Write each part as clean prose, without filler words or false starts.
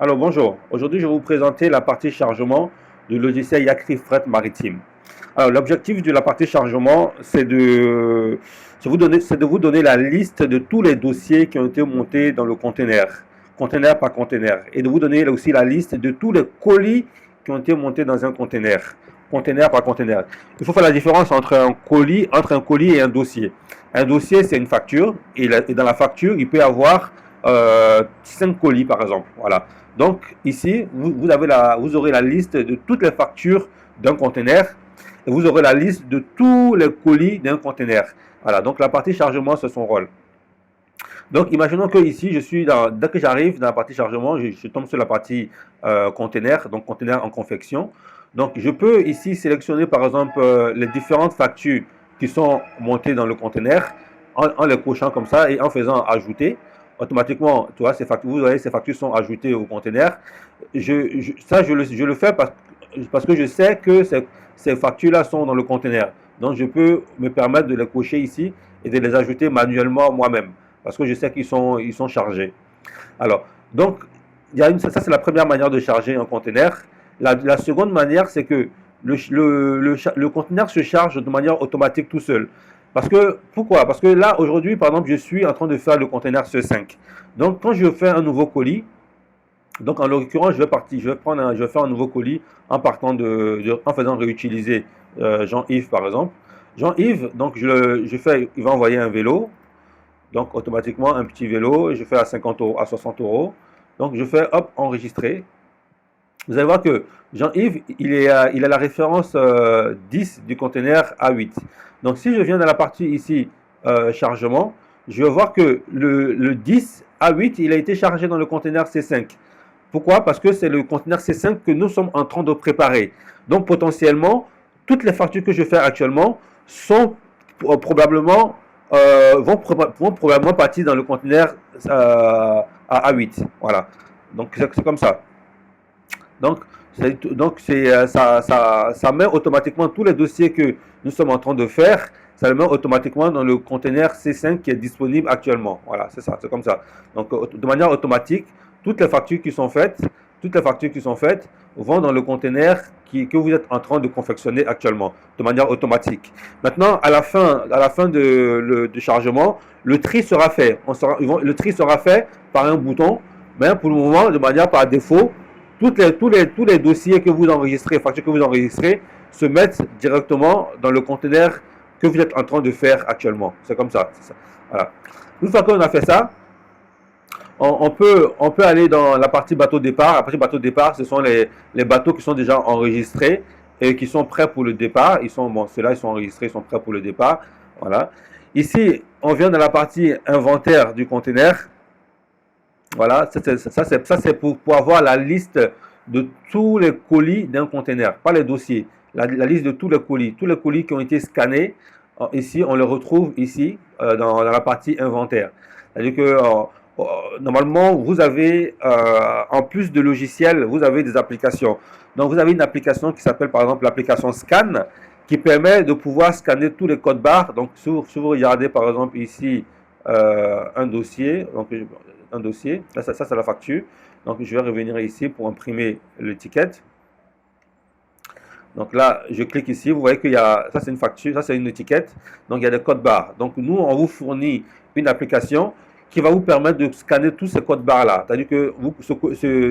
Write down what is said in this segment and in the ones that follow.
Alors bonjour, aujourd'hui je vais vous présenter la partie chargement du logiciel Yakri Fret Maritime. Alors l'objectif de la partie chargement c'est de vous donner la liste de tous les dossiers qui ont été montés dans le conteneur, conteneur par conteneur, et de vous donner aussi la liste de tous les colis qui ont été montés dans un conteneur, conteneur par conteneur. Il faut faire la différence entre un colis et un dossier. Un dossier c'est une facture et dans la facture il peut y avoir 5 colis par exemple. Voilà. Donc ici, vous aurez la liste de toutes les factures d'un conteneur et vous aurez la liste de tous les colis d'un conteneur. Voilà, donc la partie chargement, c'est son rôle. Donc imaginons que ici, dès que j'arrive dans la partie chargement, je tombe sur la partie conteneur, donc conteneur en confection. Donc je peux ici sélectionner par exemple les différentes factures qui sont montées dans le conteneur en les cochant comme ça et en faisant ajouter automatiquement, tu vois, vous voyez, ces factures sont ajoutées au conteneur. Je le fais parce que je sais que ces factures-là sont dans le conteneur. Donc, je peux me permettre de les cocher ici et de les ajouter manuellement moi-même parce que je sais ils sont chargés. Alors, donc, ça c'est la première manière de charger un conteneur. La seconde manière, c'est que le conteneur se charge de manière automatique tout seul. Pourquoi? Parce que là, aujourd'hui, par exemple, je suis en train de faire le conteneur C5. Donc, quand je fais un nouveau colis, donc en l'occurrence, je vais faire un nouveau colis en faisant réutiliser Jean-Yves, par exemple. Jean-Yves, donc il va envoyer un vélo, donc automatiquement un petit vélo, je fais à 50 euros, à 60 euros. Donc je fais hop, enregistrer. Vous allez voir que Jean-Yves, il a la référence 10 du conteneur A8. Donc si je viens dans la partie ici, chargement, je vais voir que le 10 A8, il a été chargé dans le conteneur C5. Pourquoi? Parce que c'est le conteneur C5 que nous sommes en train de préparer. Donc potentiellement, toutes les factures que je fais actuellement sont probablement, vont probablement partir dans le conteneur à A8. Voilà. Donc c'est comme ça. Donc, ça met automatiquement tous les dossiers que nous sommes en train de faire, ça le met automatiquement dans le conteneur C5 qui est disponible actuellement. Voilà, c'est ça, c'est comme ça. Donc, de manière automatique, toutes les factures qui sont faites, toutes les factures qui sont faites vont dans le conteneur que vous êtes en train de confectionner actuellement, de manière automatique. Maintenant, à la fin de chargement, le tri sera fait. Le tri sera fait par un bouton, mais pour le moment, de manière par défaut, tous les dossiers que vous enregistrez, factures que vous enregistrez, se mettent directement dans le conteneur que vous êtes en train de faire actuellement. C'est comme ça. Ça. Voilà. Une fois qu'on a fait ça, on peut aller dans la partie bateau départ. La partie bateau départ, ce sont les bateaux qui sont déjà enregistrés et qui sont prêts pour le départ. Ceux-là, ils sont enregistrés, ils sont prêts pour le départ. Voilà. Ici, on vient dans la partie inventaire du conteneur. Voilà, ça c'est pour avoir la liste de tous les colis d'un conteneur, pas les dossiers. La liste de tous les colis qui ont été scannés. Ici, on les retrouve ici dans la partie inventaire. C'est-à-dire que normalement, vous avez en plus de logiciels, vous avez des applications. Donc, vous avez une application qui s'appelle par exemple l'application Scan, qui permet de pouvoir scanner tous les codes barres. Donc, si vous regardez par exemple ici un dossier, là ça c'est la facture. Donc, je vais revenir ici pour imprimer l'étiquette. Donc là, je clique ici, vous voyez qu'il y a, ça c'est une facture, ça c'est une étiquette, donc il y a des codes barres. Donc nous, on vous fournit une application qui va vous permettre de scanner tous ces codes barres là. C'est-à-dire que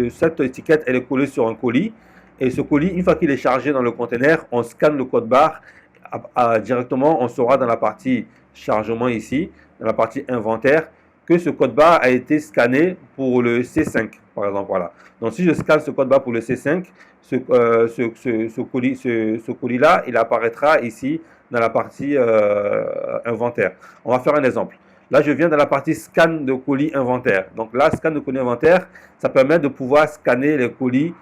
cette étiquette, elle est collée sur un colis, et ce colis, une fois qu'il est chargé dans le conteneur, on scanne le code barre, directement, on saura dans la partie chargement ici, dans la partie inventaire, que ce code barre a été scanné pour le C5, par exemple. Voilà. Donc si je scanne ce code barre pour le C5, ce colis-là, il apparaîtra ici dans la partie inventaire. On va faire un exemple. Là, je viens dans la partie scan de colis inventaire. Donc là, scan de colis inventaire, ça permet de pouvoir scanner les colis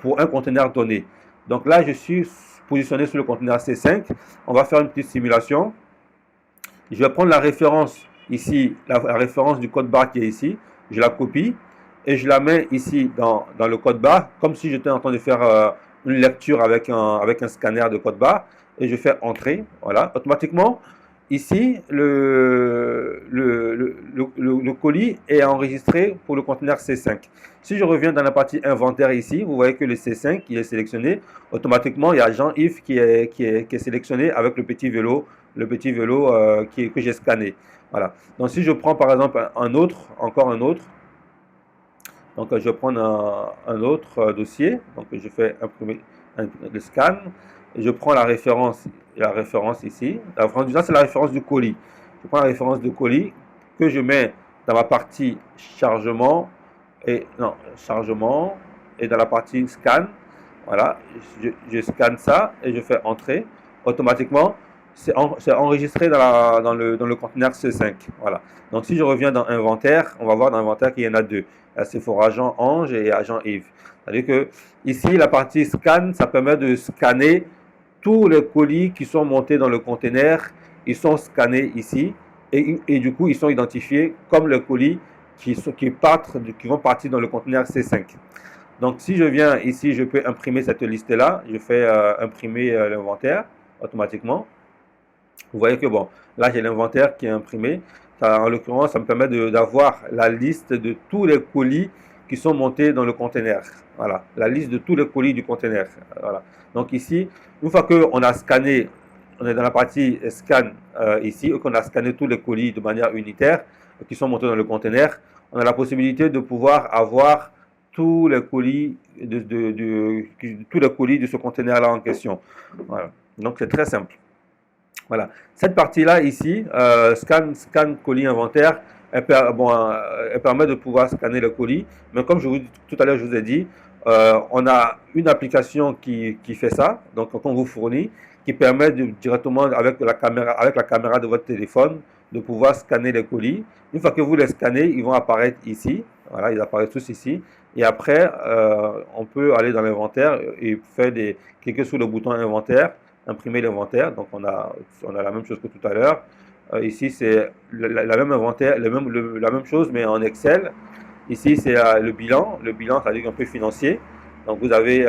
pour un conteneur donné. Donc là, je suis positionné sur le conteneur C5. On va faire une petite simulation. Je vais prendre la référence ici, la référence du code barre qui est ici. Je la copie et je la mets ici dans le code barre, comme si j'étais en train de faire une lecture avec un scanner de code barre, et je fais entrer. Voilà, automatiquement, ici, le colis est enregistré pour le conteneur C5. Si je reviens dans la partie inventaire ici, vous voyez que le C5 qui est sélectionné, automatiquement, il y a Jean-Yves qui est sélectionné avec le petit vélo que j'ai scanné. Voilà. Donc si je prends par exemple encore un autre, donc je vais prendre un autre dossier, donc je fais imprimer le scan, et je prends la référence ici. Ça c'est la référence du colis. Je prends la référence du colis que je mets dans ma partie chargement et dans la partie scan. Voilà, je scanne ça et je fais entrer. Automatiquement, c'est enregistré dans le conteneur C5. Voilà. Donc si je reviens dans inventaire, on va voir dans inventaire qu'il y en a deux. C'est pour agent Ange et agent Yves. C'est-à-dire que ici, la partie scan, ça permet de scanner tous les colis qui sont montés dans le conteneur. Ils sont scannés ici et du coup, ils sont identifiés comme les colis qui vont partir dans le conteneur C5. Donc, si je viens ici, je peux imprimer cette liste-là. Je fais imprimer l'inventaire automatiquement. Vous voyez que bon, là j'ai l'inventaire qui est imprimé. En l'occurrence, ça me permet d'avoir la liste de tous les colis qui sont montés dans le conteneur. Voilà, la liste de tous les colis du conteneur. Voilà. Donc ici, une fois qu'on a scanné, on est dans la partie scan ici, qu'on a scanné tous les colis de manière unitaire qui sont montés dans le conteneur, on a la possibilité de pouvoir avoir tous les colis de ce conteneur-là en question. Voilà. Donc c'est très simple. Voilà. Cette partie-là ici, scan colis inventaire, elle permet de pouvoir scanner le colis. Mais comme tout à l'heure, je vous ai dit, on a une application qui fait ça, donc qu'on vous fournit, qui permet directement avec la caméra de votre téléphone de pouvoir scanner les colis. Une fois que vous les scannez, ils vont apparaître ici. Voilà, ils apparaissent tous ici. Et après, on peut aller dans l'inventaire et cliquer sur le bouton inventaire, imprimer l'inventaire. Donc on a la même chose que tout à l'heure. Ici c'est la même inventaire, la même chose mais en Excel. Ici c'est le bilan, c'est-à-dire un peu financier. Donc vous avez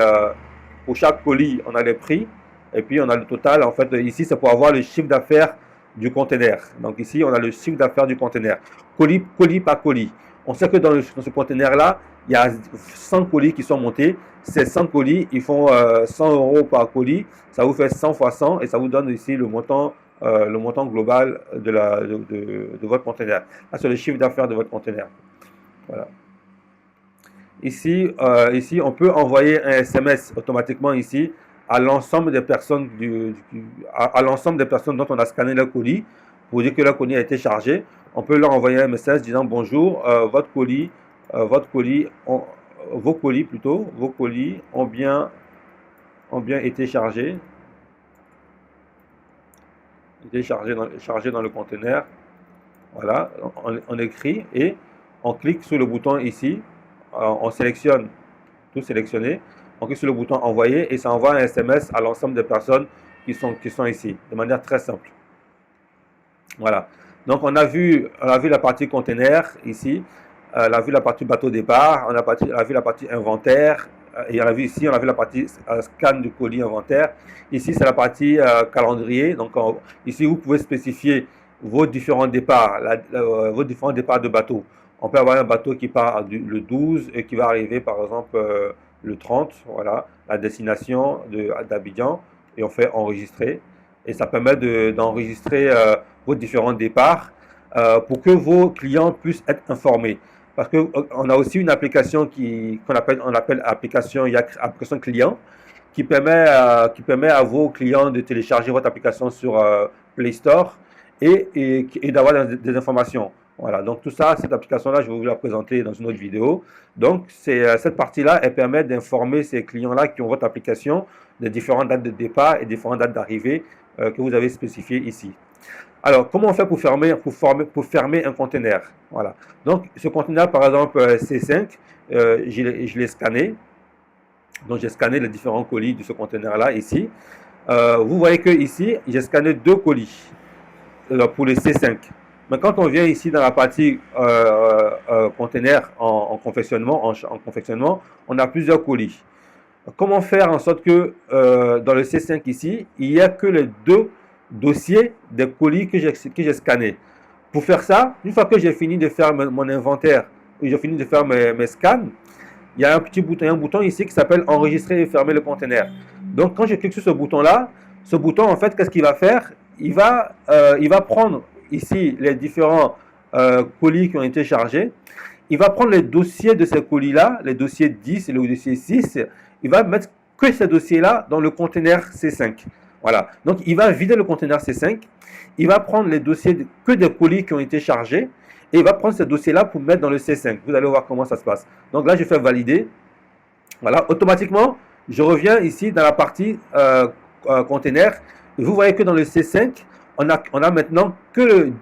pour chaque colis on a les prix et puis on a le total. En fait ici c'est pour avoir le chiffre d'affaires du conteneur. Donc ici on a le chiffre d'affaires du conteneur, colis par colis. On sait que dans ce conteneur là il y a 100 colis qui sont montés. Ces 100 colis, ils font 100 euros par colis. Ça vous fait 100 fois 100 et ça vous donne ici le montant global de votre conteneur. Là, c'est le chiffre d'affaires de votre conteneur. Voilà. Ici, on peut envoyer un SMS automatiquement ici à l'ensemble des personnes à l'ensemble des personnes dont on a scanné le colis pour dire que le colis a été chargé. On peut leur envoyer un message disant bonjour, vos colis ont bien été chargés, chargés dans le conteneur. Voilà, on écrit et on clique sur le bouton ici, on sélectionne, tout sélectionné, on clique sur le bouton envoyer et ça envoie un SMS à l'ensemble des personnes qui sont ici, de manière très simple. Voilà, donc on a vu la partie conteneur ici. On a vu la partie bateau départ, on a vu la partie inventaire, et on a vu la partie scan du colis inventaire. Ici, c'est la partie calendrier. Donc, ici, vous pouvez spécifier vos différents départs, de bateau. On peut avoir un bateau qui part le 12 et qui va arriver, par exemple, le 30. Voilà, la destination d'Abidjan. Et on fait enregistrer. Et ça permet d'enregistrer vos différents départs pour que vos clients puissent être informés. Parce qu'on a aussi une application qu'on appelle application client qui permet à vos clients de télécharger votre application sur Play Store et d'avoir des informations. Voilà, donc tout ça, cette application-là, je vais vous la présenter dans une autre vidéo. Donc, cette partie-là, elle permet d'informer ces clients-là qui ont votre application des différentes dates de départ et différentes dates d'arrivée que vous avez spécifiées ici. Alors, comment on fait pour fermer un conteneur? Voilà. Donc, ce conteneur, par exemple, C5, je l'ai scanné. Donc, j'ai scanné les différents colis de ce conteneur-là, ici. Vous voyez que ici, j'ai scanné 2 colis pour le C5. Mais quand on vient ici dans la partie conteneur en confectionnement, on a plusieurs colis. Comment faire en sorte que dans le C5 ici, il n'y a que les 2 dossier des colis que j'ai scannés. Pour faire ça, une fois que j'ai fini de faire mon inventaire, j'ai fini de faire mes scans, il y a un petit bouton, un bouton ici qui s'appelle enregistrer et fermer le conteneur. Donc quand je clique sur ce bouton-là, ce bouton en fait, qu'est-ce qu'il va faire? Il va prendre ici les différents colis qui ont été chargés. Il va prendre les dossiers de ces colis-là, les dossiers 10 et le dossier 6. Il va mettre que ces dossiers-là dans le conteneur C5. Voilà. Donc il va vider le conteneur C5. Il va prendre les dossiers que des colis qui ont été chargés. Et il va prendre ces dossiers-là pour mettre dans le C5. Vous allez voir comment ça se passe. Donc là, je fais valider. Voilà. Automatiquement, je reviens ici dans la partie conteneur. Et vous voyez que dans le C5, on a maintenant que le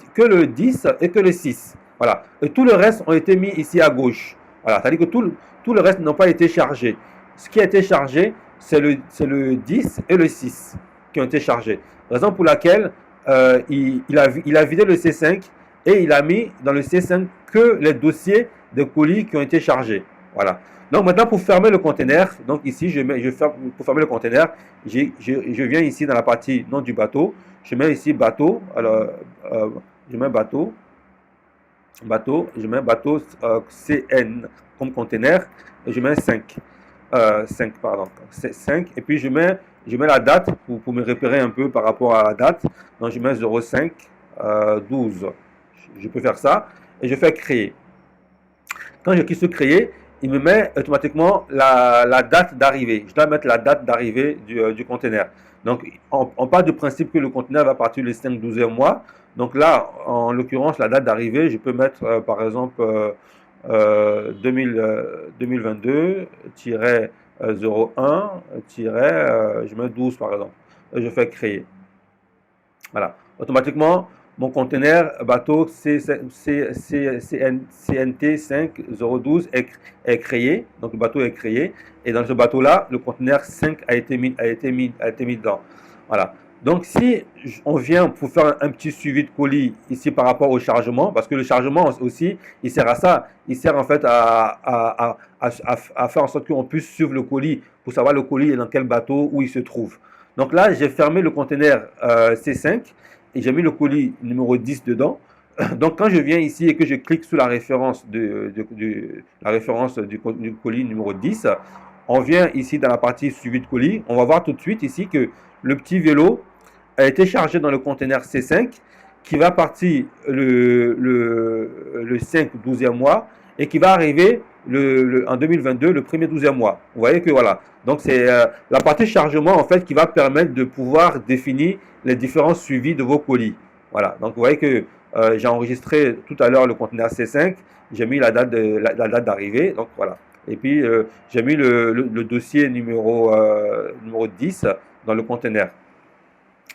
10 et que le 6. Voilà. Et tout le reste ont été mis ici à gauche. Voilà. C'est-à-dire que tout le reste n'ont pas été chargés. Ce qui a été chargé, c'est le 10 et le 6 qui ont été chargés. Raison pour laquelle il a vidé le C5 et il a mis dans le C5 que les dossiers de colis qui ont été chargés. Voilà. Donc maintenant pour fermer le conteneur, donc ici pour fermer le conteneur, je viens ici dans la partie nom du bateau, je mets ici bateau, alors je mets bateau, je mets bateau CN comme conteneur et je mets 5. 5 pardon, 5 et puis je mets la date pour me repérer un peu par rapport à la date. Donc je mets 05 12. Je peux faire ça et je fais créer. Quand je clique sur créer, il me met automatiquement la date d'arrivée. Je dois mettre la date d'arrivée du conteneur. Donc on part du principe que le conteneur va partir le 5 12e mois. Donc là, en l'occurrence, la date d'arrivée, je peux mettre par exemple 2022-01-je mets 12 par exemple. Et je fais créer. Voilà. Automatiquement, mon conteneur bateau CNT 5012 est créé. Donc le bateau est créé. Et dans ce bateau-là, le conteneur 5 a été mis dedans. Voilà. Donc si on vient pour faire un petit suivi de colis ici par rapport au chargement, parce que le chargement aussi, il sert à ça. Il sert en fait à faire en sorte qu'on puisse suivre le colis pour savoir le colis est dans quel bateau, où il se trouve. Donc là, j'ai fermé le conteneur C5 et j'ai mis le colis numéro 10 dedans. Donc quand je viens ici et que je clique sur la référence du colis numéro 10, on vient ici dans la partie suivi de colis. On va voir tout de suite ici que le petit vélo a été chargé dans le conteneur C5 qui va partir le 5 12e mois et qui va arriver en 2022 le premier 12e mois. Vous voyez que voilà. Donc c'est la partie chargement en fait qui va permettre de pouvoir définir les différents suivis de vos colis. Voilà. Donc vous voyez que j'ai enregistré tout à l'heure le conteneur C5. J'ai mis la date d'arrivée. Donc voilà. Et puis j'ai mis le dossier numéro 10 dans le conteneur.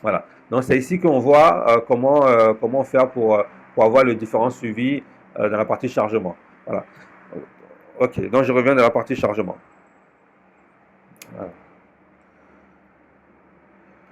Voilà. Donc c'est ici qu'on voit comment faire pour avoir le différent suivi dans la partie chargement. Voilà. Ok, donc je reviens dans la partie chargement. Voilà.